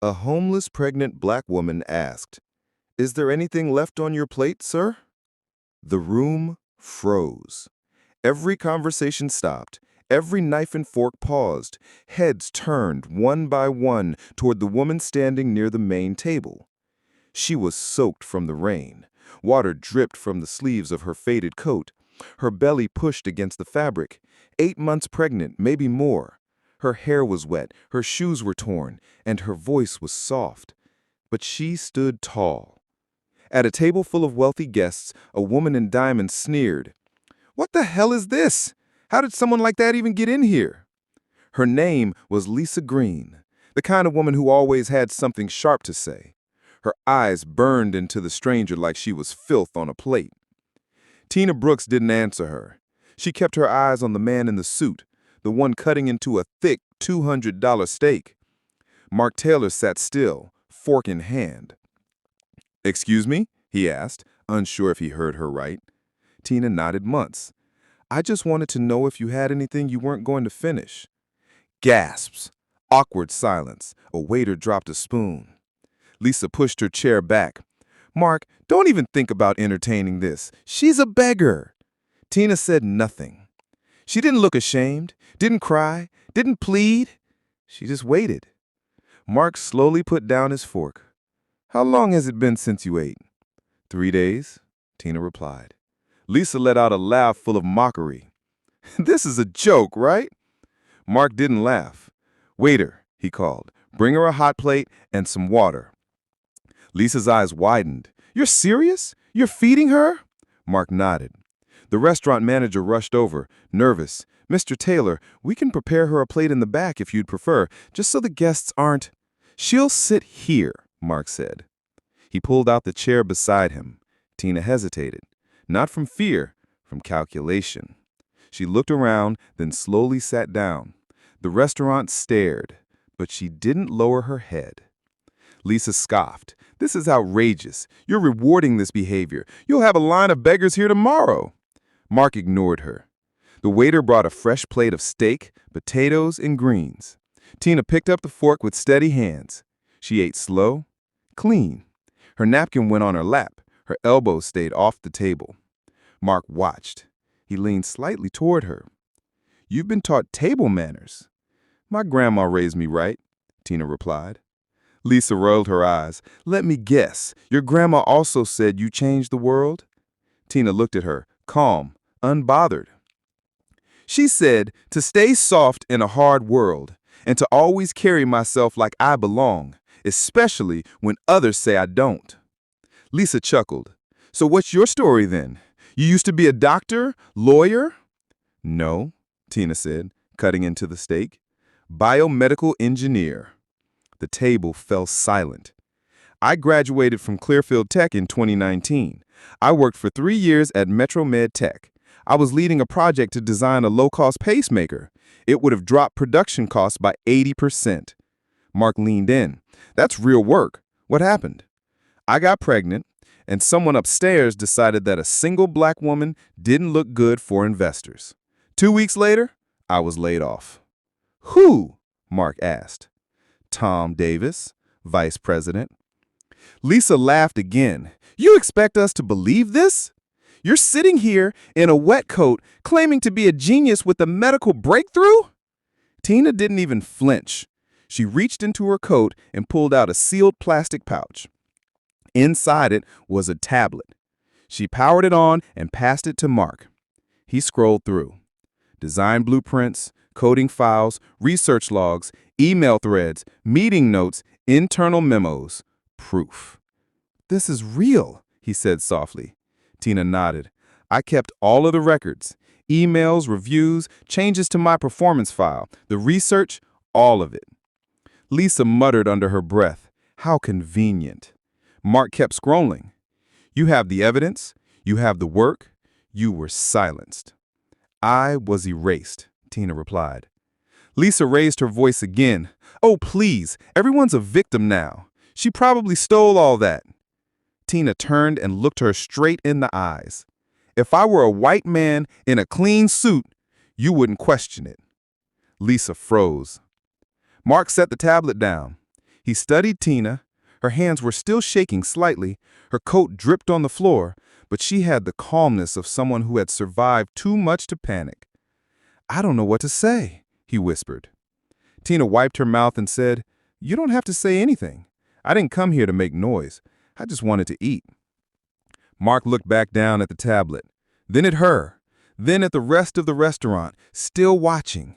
A homeless pregnant black woman asked, "Is there anything left on your plate, sir?" The room froze. Every conversation stopped. Every knife and fork paused. Heads turned one by one toward the woman standing near the main table. She was soaked from the rain. Water dripped from the sleeves of her faded coat. Her belly pushed against the fabric. 8 months pregnant, maybe more. Her hair was wet, her shoes were torn, and her voice was soft. But she stood tall. At a table full of wealthy guests, a woman in diamonds sneered, "What the hell is this? How did someone like that even get in here?" Her name was Lisa Green, the kind of woman who always had something sharp to say. Her eyes burned into the stranger like she was filth on a plate. Tina Brooks didn't answer her. She kept her eyes on the man in the suit, the one cutting into a thick $200 steak. Mark Taylor sat still, fork in hand. "Excuse me?" he asked, unsure if he heard her right. Tina nodded once. "I just wanted to know if you had anything you weren't going to finish." Gasps. Awkward silence. A waiter dropped a spoon. Lisa pushed her chair back. "Mark, don't even think about entertaining this. She's a beggar." Tina said nothing. She didn't look ashamed, didn't cry, didn't plead. She just waited. Mark slowly put down his fork. "How long has it been since you ate?" "3 days," Tina replied. Lisa let out a laugh full of mockery. "This is a joke, right?" Mark didn't laugh. "Waiter," he called, "bring her a hot plate and some water." Lisa's eyes widened. "You're serious? You're feeding her?" Mark nodded. The restaurant manager rushed over, nervous. "Mr. Taylor, we can prepare her a plate in the back if you'd prefer, just so the guests aren't—" "She'll sit here," Mark said. He pulled out the chair beside him. Tina hesitated. Not from fear, from calculation. She looked around, then slowly sat down. The restaurant stared, but she didn't lower her head. Lisa scoffed. "This is outrageous. You're rewarding this behavior. You'll have a line of beggars here tomorrow." Mark ignored her. The waiter brought a fresh plate of steak, potatoes, and greens. Tina picked up the fork with steady hands. She ate slow, clean. Her napkin went on her lap. Her elbows stayed off the table. Mark watched. He leaned slightly toward her. "You've been taught table manners." "My grandma raised me right," Tina replied. Lisa rolled her eyes. "Let me guess. Your grandma also said you changed the world?" Tina looked at her, calm, unbothered. "She said to stay soft in a hard world and to always carry myself like I belong, especially when others say I don't." Lisa chuckled. "So what's your story then? You used to be a doctor, lawyer?" "No," Tina said, cutting into the steak. "Biomedical engineer." The table fell silent. "I graduated from Clearfield Tech in 2019. I worked for 3 years at MetroMed Tech. I was leading a project to design a low-cost pacemaker. It would have dropped production costs by 80%. Mark leaned in. "That's real work. What happened?" "I got pregnant, and someone upstairs decided that a single black woman didn't look good for investors. 2 weeks later, I was laid off." "Who?" Mark asked. "Tom Davis, vice president." Lisa laughed again. "You expect us to believe this? You're sitting here in a wet coat claiming to be a genius with a medical breakthrough?" Tina didn't even flinch. She reached into her coat and pulled out a sealed plastic pouch. Inside it was a tablet. She powered it on and passed it to Mark. He scrolled through. Design blueprints, coding files, research logs, email threads, meeting notes, internal memos. Proof. "This is real," he said softly. Tina nodded. "I kept all of the records. Emails, reviews, changes to my performance file, the research, all of it." Lisa muttered under her breath, "How convenient." Mark kept scrolling. "You have the evidence. You have the work. You were silenced." "I was erased," Tina replied. Lisa raised her voice again. "Oh, please, everyone's a victim now. She probably stole all that." Tina turned and looked her straight in the eyes. "If I were a white man in a clean suit, you wouldn't question it." Lisa froze. Mark set the tablet down. He studied Tina. Her hands were still shaking slightly. Her coat dripped on the floor, but she had the calmness of someone who had survived too much to panic. "I don't know what to say," he whispered. Tina wiped her mouth and said, "You don't have to say anything. I didn't come here to make noise. I just wanted to eat." Mark looked back down at the tablet, then at her, then at the rest of the restaurant, still watching.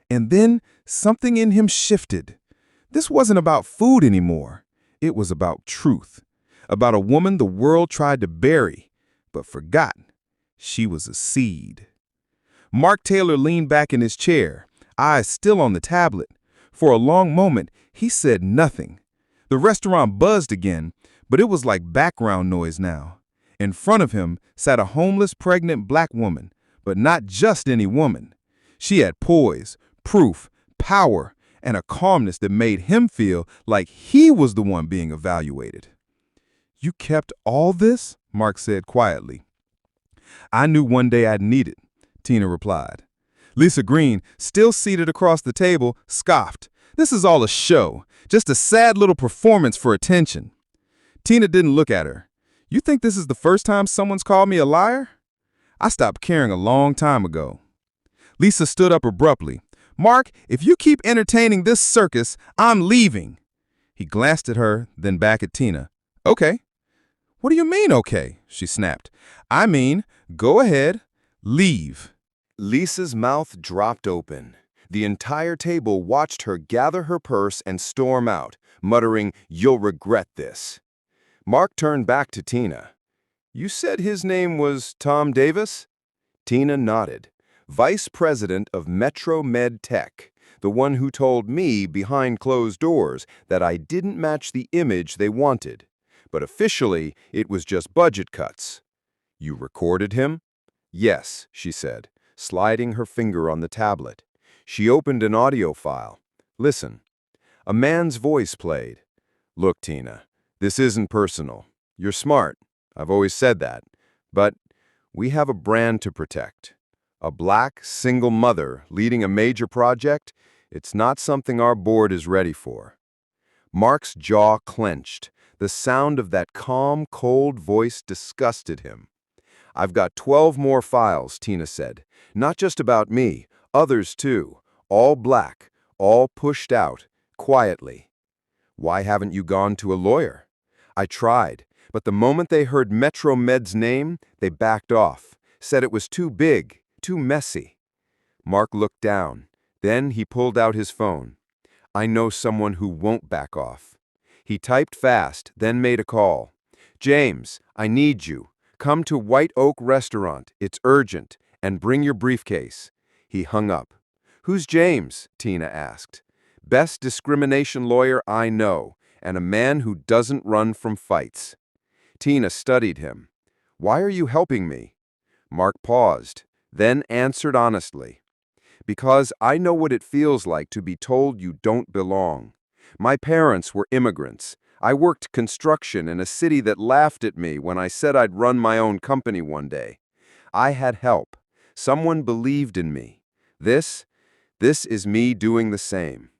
And then something in him shifted. This wasn't about food anymore. It was about truth, about a woman the world tried to bury, but forgot. She was a seed. Mark Taylor leaned back in his chair, eyes still on the tablet. For a long moment, he said nothing. The restaurant buzzed again, but it was like background noise now. In front of him sat a homeless pregnant black woman, but not just any woman. She had poise, proof, power, and a calmness that made him feel like he was the one being evaluated. "You kept all this?" Mark said quietly. "I knew one day I'd need it," Tina replied. Lisa Green, still seated across the table, scoffed. "This is all a show, just a sad little performance for attention." Tina didn't look at her. "You think this is the first time someone's called me a liar? I stopped caring a long time ago." Lisa stood up abruptly. "Mark, if you keep entertaining this circus, I'm leaving." He glanced at her, then back at Tina. "Okay." "What do you mean, okay?" she snapped. "I mean, go ahead, leave." Lisa's mouth dropped open. The entire table watched her gather her purse and storm out, muttering, "You'll regret this." Mark turned back to Tina. "You said his name was Tom Davis?" Tina nodded. "Vice President of Metro Med Tech, the one who told me behind closed doors that I didn't match the image they wanted. But officially, it was just budget cuts." "You recorded him?" "Yes," she said, sliding her finger on the tablet. She opened an audio file. "Listen." A man's voice played. "Look, Tina, this isn't personal. You're smart. I've always said that. But we have a brand to protect. A black, single mother leading a major project, it's not something our board is ready for." Mark's jaw clenched. The sound of that calm, cold voice disgusted him. "I've got 12 more files," Tina said. "Not just about me, others too. All black, all pushed out, quietly." "Why haven't you gone to a lawyer?" "I tried, but the moment they heard Metro Med's name, they backed off, said it was too big, too messy." Mark looked down. Then he pulled out his phone. "I know someone who won't back off." He typed fast, then made a call. "James, I need you. Come to White Oak Restaurant. It's urgent. And bring your briefcase." He hung up. "Who's James?" Tina asked. "Best discrimination lawyer I know, and a man who doesn't run from fights." Tina studied him. "Why are you helping me?" Mark paused, then answered honestly. "Because I know what it feels like to be told you don't belong. My parents were immigrants. I worked construction in a city that laughed at me when I said I'd run my own company one day. I had help. Someone believed in me. This is me doing the same."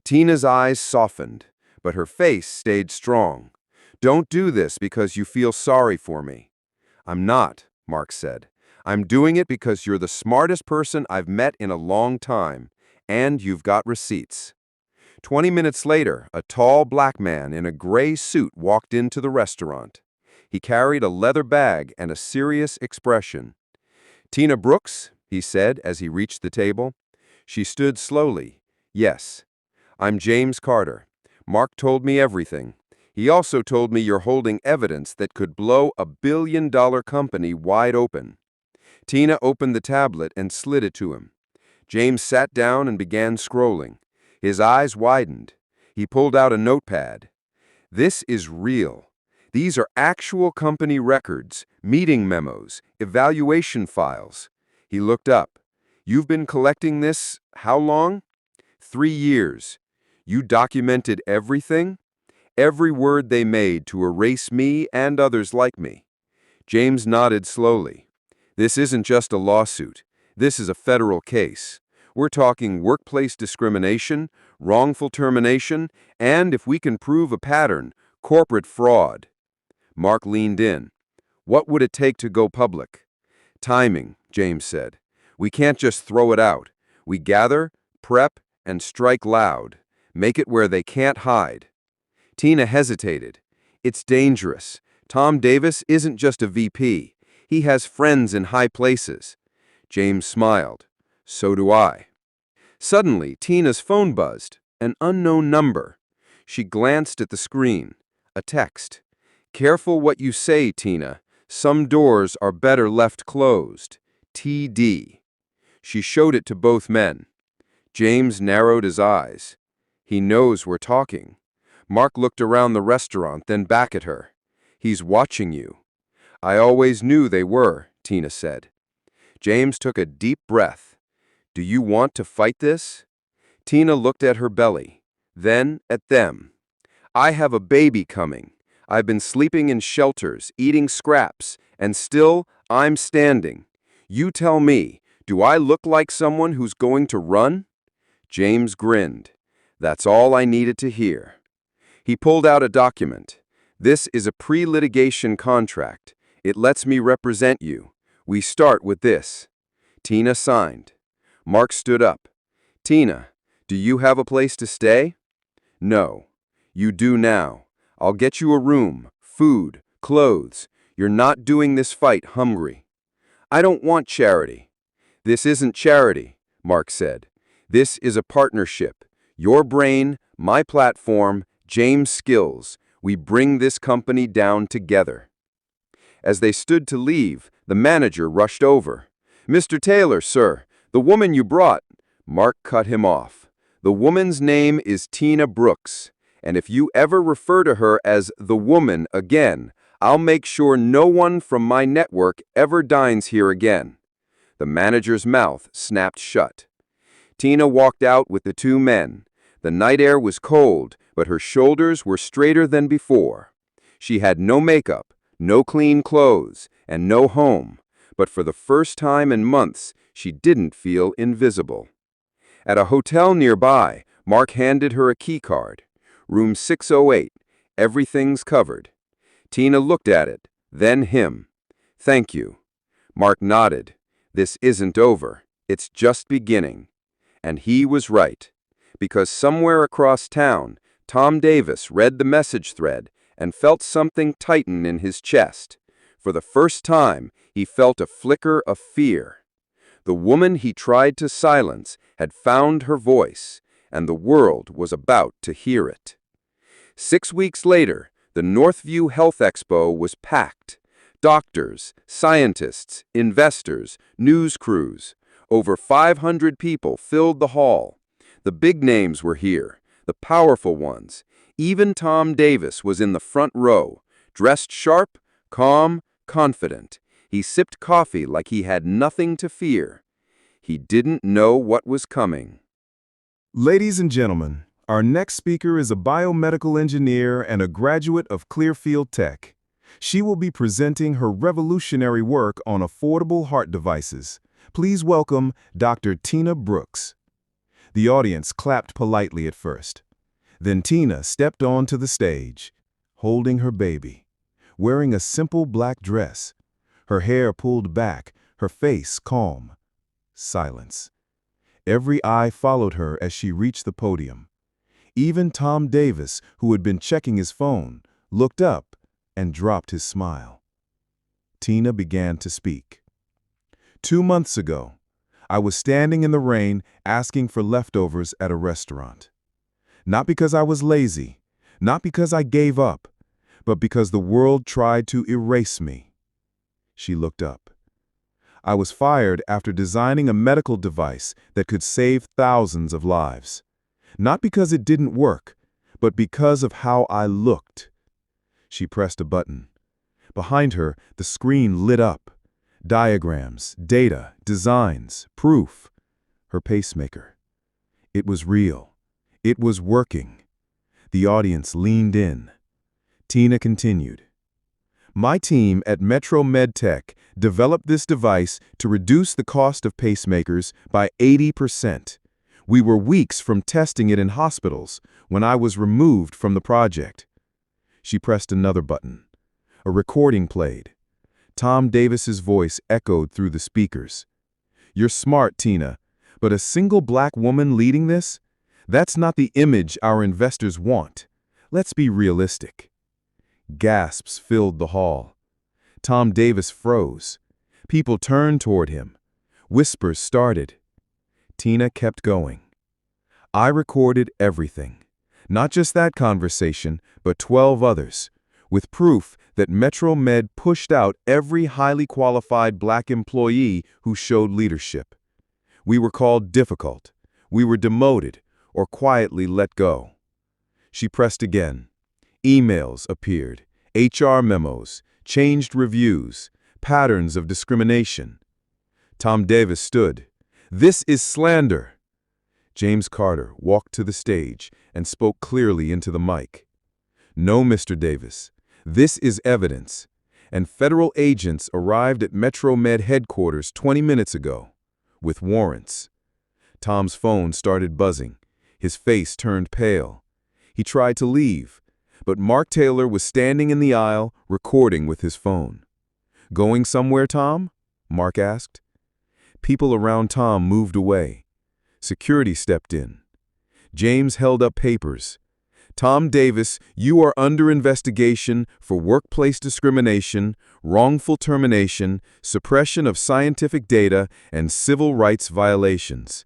Tina's eyes softened, but her face stayed strong. "Don't do this because you feel sorry for me." "I'm not," Mark said. "I'm doing it because you're the smartest person I've met in a long time, and you've got receipts." 20 minutes later, a tall black man in a gray suit walked into the restaurant. He carried a leather bag and a serious expression. "Tina Brooks," he said as he reached the table. She stood slowly. "Yes. I'm James Carter. Mark told me everything. He also told me you're holding evidence that could blow a billion-dollar company wide open." Tina opened the tablet and slid it to him. James sat down and began scrolling. His eyes widened. He pulled out a notepad. "This is real. These are actual company records, meeting memos, evaluation files." He looked up. "You've been collecting this how long?" 3 years. "You documented everything?" "Every word they made to erase me and others like me." James nodded slowly. "This isn't just a lawsuit. This is a federal case. We're talking workplace discrimination, wrongful termination, and, if we can prove a pattern, corporate fraud. Mark leaned in. What would it take to go public? Timing, James said. We can't just throw it out. We gather, prep, and strike loud. Make it where they can't hide. Tina hesitated. It's dangerous. Tom Davis isn't just a VP. He has friends in high places. James smiled. So do I. Suddenly, Tina's phone buzzed. An unknown number. She glanced at the screen. A text. Careful what you say, Tina. Some doors are better left closed. TD. She showed it to both men. James narrowed his eyes. He knows we're talking. Mark looked around the restaurant, then back at her. He's watching you. I always knew they were, Tina said. James took a deep breath. Do you want to fight this? Tina looked at her belly, then at them. I have a baby coming. I've been sleeping in shelters, eating scraps, and still I'm standing. You tell me, do I look like someone who's going to run? James grinned. That's all I needed to hear. He pulled out a document. This is a pre-litigation contract. It lets me represent you. We start with this. Tina signed. Mark stood up. Tina, do you have a place to stay? No. You do now. I'll get you a room, food, clothes. You're not doing this fight hungry. I don't want charity. This isn't charity, Mark said. This is a partnership. Your brain, my platform, James' skills. We bring this company down together. As they stood to leave, the manager rushed over. Mr. Taylor, sir, the woman you brought. Mark cut him off. The woman's name is Tina Brooks, and if you ever refer to her as the woman again, I'll make sure no one from my network ever dines here again. The manager's mouth snapped shut. Tina walked out with the two men. The night air was cold, but her shoulders were straighter than before. She had no makeup, no clean clothes, and no home, but for the first time in months, she didn't feel invisible. At a hotel nearby, Mark handed her a key card. Room 608. Everything's covered. Tina looked at it, then him. Thank you. Mark nodded. This isn't over. It's just beginning. And he was right, because somewhere across town, Tom Davis read the message thread and felt something tighten in his chest. For the first time, he felt a flicker of fear. The woman he tried to silence had found her voice, and the world was about to hear it. 6 weeks later, the Northview Health Expo was packed. Doctors, scientists, investors, news crews. Over 500 people filled the hall. The big names were here, the powerful ones. Even Tom Davis was in the front row, dressed sharp, calm, confident. He sipped coffee like he had nothing to fear. He didn't know what was coming. Ladies and gentlemen, our next speaker is a biomedical engineer and a graduate of Clearfield Tech. She will be presenting her revolutionary work on affordable heart devices. Please welcome Dr. Tina Brooks. The audience clapped politely at first. Then Tina stepped onto the stage, holding her baby, wearing a simple black dress, her hair pulled back, her face calm. Silence. Every eye followed her as she reached the podium. Even Tom Davis, who had been checking his phone, looked up and dropped his smile. Tina began to speak. 2 months ago, I was standing in the rain asking for leftovers at a restaurant. Not because I was lazy, not because I gave up, but because the world tried to erase me. She looked up. I was fired after designing a medical device that could save thousands of lives. Not because it didn't work, but because of how I looked. She pressed a button. Behind her, the screen lit up. Diagrams, data, designs, proof. Her pacemaker. It was real. It was working. The audience leaned in. Tina continued. My team at Metro MedTech developed this device to reduce the cost of pacemakers by 80%. We were weeks from testing it in hospitals when I was removed from the project." She pressed another button. A recording played. Tom Davis's voice echoed through the speakers. "You're smart, Tina, but a single black woman leading this? That's not the image our investors want. Let's be realistic." Gasps filled the hall. Tom Davis froze. People turned toward him. Whispers started. Tina kept going. "I recorded everything. Not just that conversation, but 12 others, with proof that Metro Med pushed out every highly qualified black employee who showed leadership. We were called difficult. We were demoted or quietly let go." She pressed again. Emails appeared, HR memos, changed reviews, patterns of discrimination. Tom Davis stood. "This is slander." James Carter walked to the stage and spoke clearly into the mic. "No, Mr. Davis, this is evidence, and federal agents arrived at Metro Med headquarters 20 minutes ago, with warrants." Tom's phone started buzzing. His face turned pale. He tried to leave, but Mark Taylor was standing in the aisle, recording with his phone. "Going somewhere, Tom?" Mark asked. People around Tom moved away. Security stepped in. James held up papers. "Tom Davis, you are under investigation for workplace discrimination, wrongful termination, suppression of scientific data, and civil rights violations."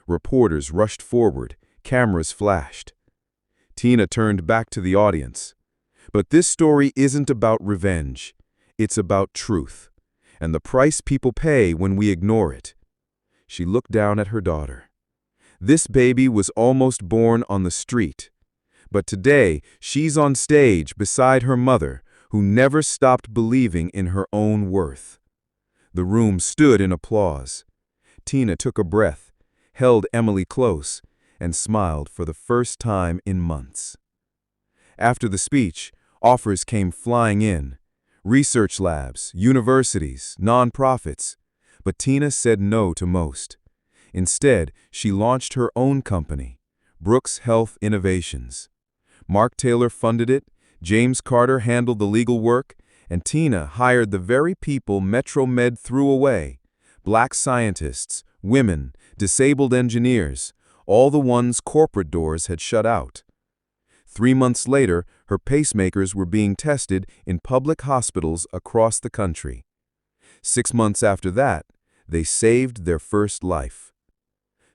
Reporters rushed forward. Cameras flashed. Tina turned back to the audience. "But this story isn't about revenge. It's about truth, and the price people pay when we ignore it." She looked down at her daughter. "This baby was almost born on the street, but today she's on stage beside her mother, who never stopped believing in her own worth." The room stood in applause. Tina took a breath, held Emily close, and smiled for the first time in months. After the speech, offers came flying in. Research labs, universities, nonprofits. But Tina said no to most. Instead, she launched her own company, Brooks Health Innovations. Mark Taylor funded it, James Carter handled the legal work, and Tina hired the very people Metro Med threw away: black scientists, women, disabled engineers, all the ones corporate doors had shut out. 3 months later, her pacemakers were being tested in public hospitals across the country. 6 months after that, they saved their first life.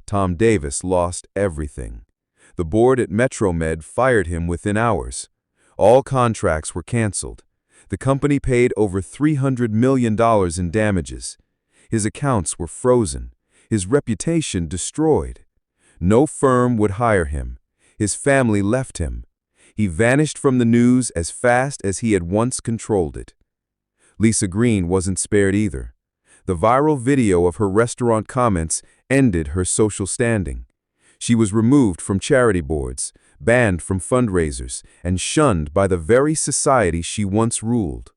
Tom Davis lost everything. The board at Metro Med fired him within hours. All contracts were canceled. The company paid over $300 million in damages. His accounts were frozen. His reputation destroyed. No firm would hire him. His family left him. He vanished from the news as fast as he had once controlled it. Lisa Green wasn't spared either. The viral video of her restaurant comments ended her social standing. She was removed from charity boards, banned from fundraisers, and shunned by the very society she once ruled.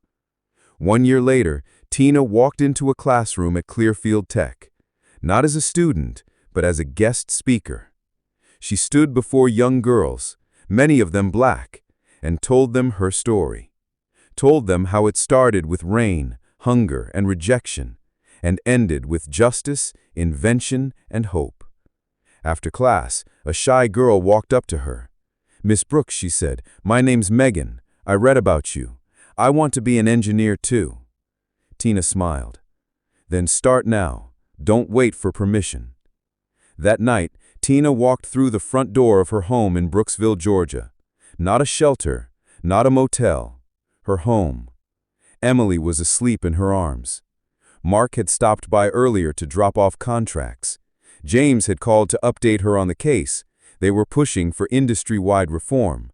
1 year later, Tina walked into a classroom at Clearfield Tech, not as a student, but as a guest speaker. She stood before young girls, many of them black, and told them her story. Told them how it started with rain, hunger, and rejection, and ended with justice, invention, and hope. After class, a shy girl walked up to her. "Miss Brooks," she said, "my name's Megan. I read about you. I want to be an engineer too." Tina smiled. "Then start now. Don't wait for permission." That night, Tina walked through the front door of her home in Brooksville, Georgia. Not a shelter, not a motel. Her home. Emily was asleep in her arms. Mark had stopped by earlier to drop off contracts. James had called to update her on the case. They were pushing for industry-wide reform.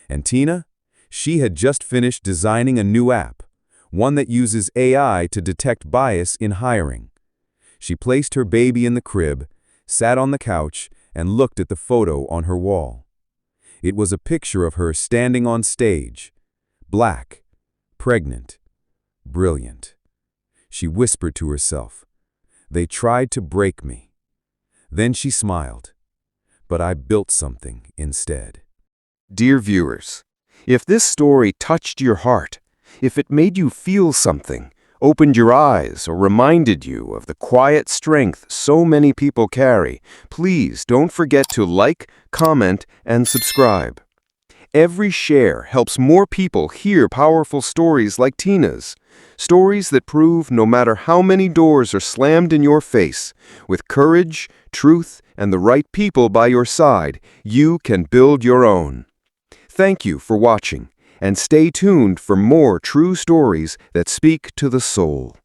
And Tina? She had just finished designing a new app, one that uses AI to detect bias in hiring. She placed her baby in the crib, sat on the couch, and looked at the photo on her wall. It was a picture of her standing on stage, black, Pregnant. Brilliant. She whispered to herself. They tried to break me. Then she smiled. But I built something instead. Dear viewers, if this story touched your heart, if it made you feel something, opened your eyes, or reminded you of the quiet strength so many people carry, please don't forget to like, comment, and subscribe. Every share helps more people hear powerful stories like Tina's. Stories that prove no matter how many doors are slammed in your face, with courage, truth, and the right people by your side, you can build your own. Thank you for watching, and stay tuned for more true stories that speak to the soul.